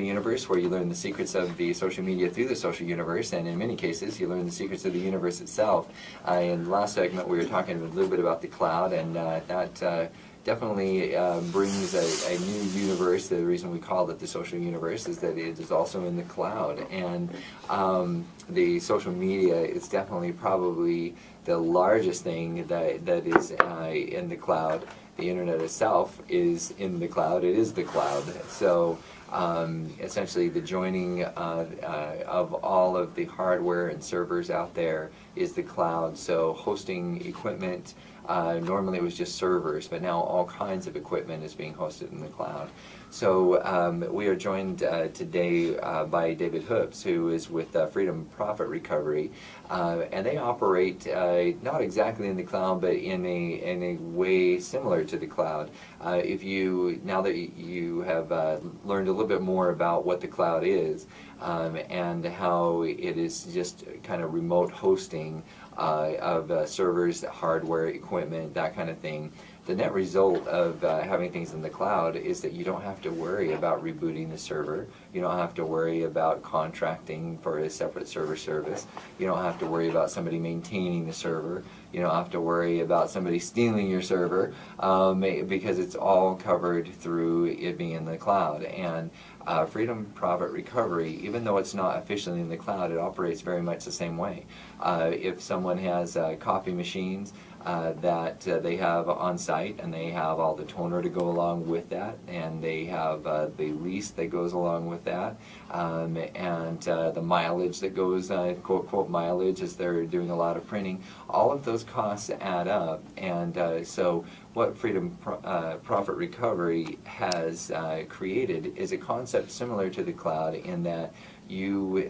universe, where you learn the secrets of the social media through the social universe, and in many cases you learn the secrets of the universe itself. In the last segment we were talking a little bit about the cloud, and that definitely brings a new universe. The reason we call it the social universe is that it is also in the cloud, and the social media is definitely probably the largest thing that is in the cloud. The internet itself is in the cloud. It is the cloud. So essentially the joining of all of the hardware and servers out there is the cloud. So hosting equipment, normally it was just servers, but now all kinds of equipment is being hosted in the cloud. So we are joined today by David Hoops, who is with Freedom Profit Recovery, and they operate not exactly in the cloud, but in a way similar to the cloud. Now that you have learned a little bit more about what the cloud is, and how it is just kind of remote hosting of servers, hardware, equipment, that kind of thing. The net result of having things in the cloud is that you don't have to worry about rebooting the server. You don't have to worry about contracting for a separate server service. You don't have to worry about somebody maintaining the server. You don't have to worry about somebody stealing your server, because it's all covered through it being in the cloud. And Freedom Profit Recovery, even though it's not officially in the cloud, it operates very much the same way. If someone has coffee machines that they have on site, and they have all the toner to go along with that, and they have the lease that goes along with that, and the mileage that goes, quote mileage, as they're doing a lot of printing, all of those costs add up. And so what Freedom Profit Recovery has created is a concept similar to the cloud, in that you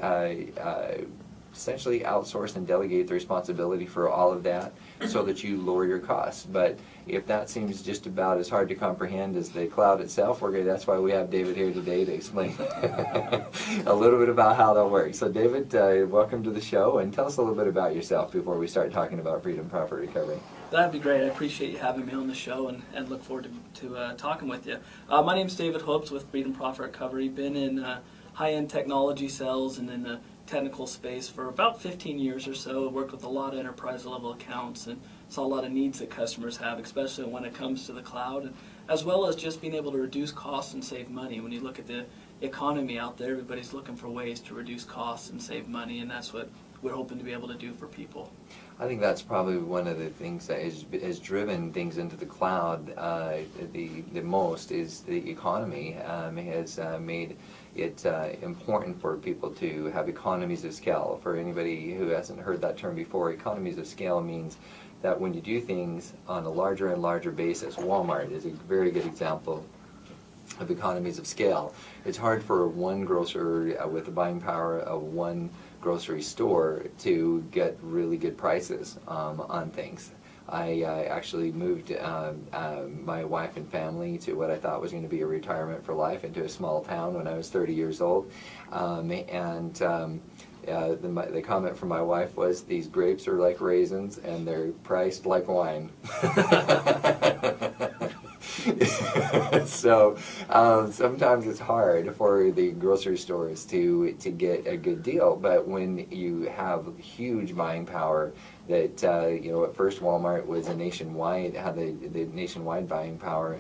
essentially outsource and delegate the responsibility for all of that, so that you lower your costs. But if that seems just about as hard to comprehend as the cloud itself, that's why we have David here today to explain a little bit about how that works. So David, welcome to the show, and tell us a little bit about yourself before we start talking about Freedom Profit Recovery. That'd be great. I appreciate you having me on the show, and look forward to talking with you. My name's David Hoops with Freedom Profit Recovery. Been in high-end technology sales and in the technical space for about 15 years or so. Worked with a lot of enterprise level accounts and saw a lot of needs that customers have, especially when it comes to the cloud, and as well as just being able to reduce costs and save money. When you look at the economy out there, everybody's looking for ways to reduce costs and save money, and that's what we're hoping to be able to do for people. I think that's probably one of the things that has driven things into the cloud the most, is the economy has made it important for people to have economies of scale. For anybody who hasn't heard that term before, economies of scale means that when you do things on a larger and larger basis, Walmart is a very good example of economies of scale. It's hard for one grocer with the buying power of one grocery store to get really good prices on things. I actually moved my wife and family to what I thought was going to be a retirement for life, into a small town when I was 30 years old. The comment from my wife was, "These grapes are like raisins and they're priced like wine." So sometimes it's hard for the grocery stores to get a good deal, but when you have huge buying power, that at first Walmart was had the nationwide buying power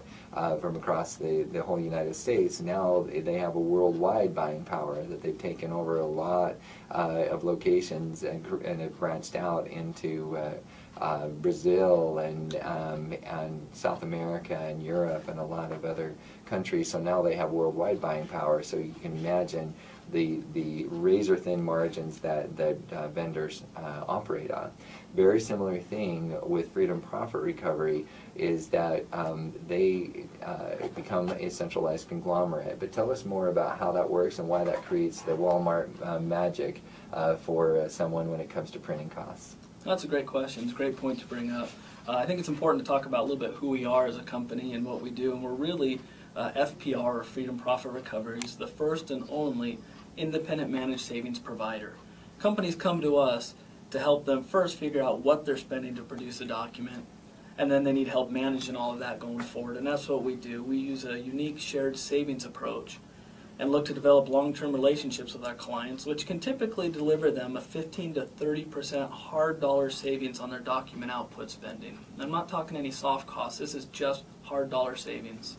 from across the whole United States. Now they have a worldwide buying power, that they've taken over a lot of locations and have branched out into Brazil and South America and Europe and a lot of other countries. So now they have worldwide buying power. So you can imagine the razor thin margins that vendors operate on. Very similar thing with Freedom Profit Recovery is that they become a centralized conglomerate. But tell us more about how that works and why that creates the Walmart magic for someone when it comes to printing costs. That's a great question. It's a great point to bring up. I think it's important to talk about a little bit who we are as a company and what we do. And we're really FPR, or Freedom Profit Recovery, is the first and only independent managed savings provider. Companies come to us to help them first figure out what they're spending to produce a document, and then they need help managing all of that going forward. And that's what we do. We use a unique shared savings approach and look to develop long-term relationships with our clients, which can typically deliver them a 15 to 30% hard dollar savings on their document output spending. I'm not talking any soft costs, this is just hard dollar savings.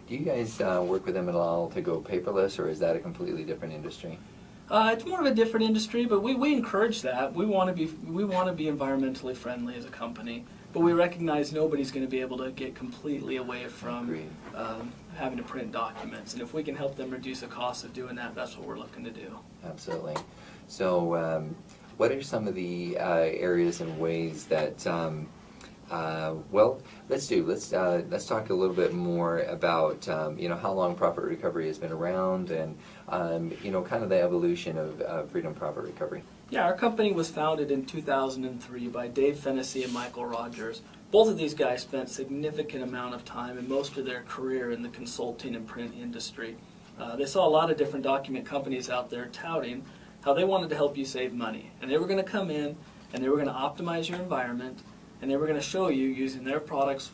Do you guys work with them at all to go paperless, or is that a completely different industry? It's more of a different industry, but we encourage that. We want to be environmentally friendly as a company, but we recognize nobody's going to be able to get completely away from having to print documents. And if we can help them reduce the cost of doing that, that's what we're looking to do. Absolutely. So, what are some of the areas and ways that well, let's talk a little bit more about how long Profit Recovery has been around, and kind of the evolution of Freedom Profit Recovery. Yeah, our company was founded in 2003 by Dave Fennessy and Michael Rogers. Both of these guys spent significant amount of time and most of their career in the consulting and print industry. They saw a lot of different document companies out there touting how they wanted to help you save money, and they were going to come in and they were going to optimize your environment, and they were going to show you, using their products,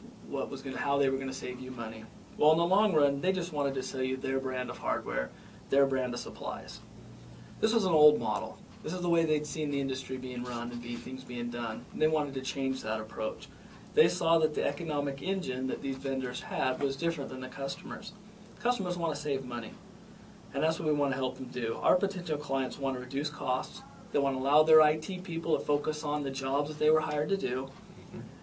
how they were going to save you money. Well, in the long run, they just wanted to sell you their brand of hardware, their brand of supplies. This was an old model. This is the way they'd seen the industry being run and things being done, and they wanted to change that approach. They saw that the economic engine that these vendors had was different than the customers. Customers want to save money, and that's what we want to help them do. Our potential clients want to reduce costs. They want to allow their IT people to focus on the jobs that they were hired to do,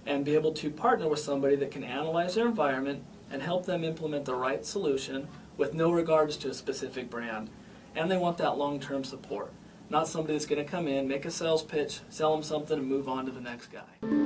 and be able to partner with somebody that can analyze their environment and help them implement the right solution with no regards to a specific brand. And they want that long-term support, not somebody that's going to come in, make a sales pitch, sell them something, and move on to the next guy.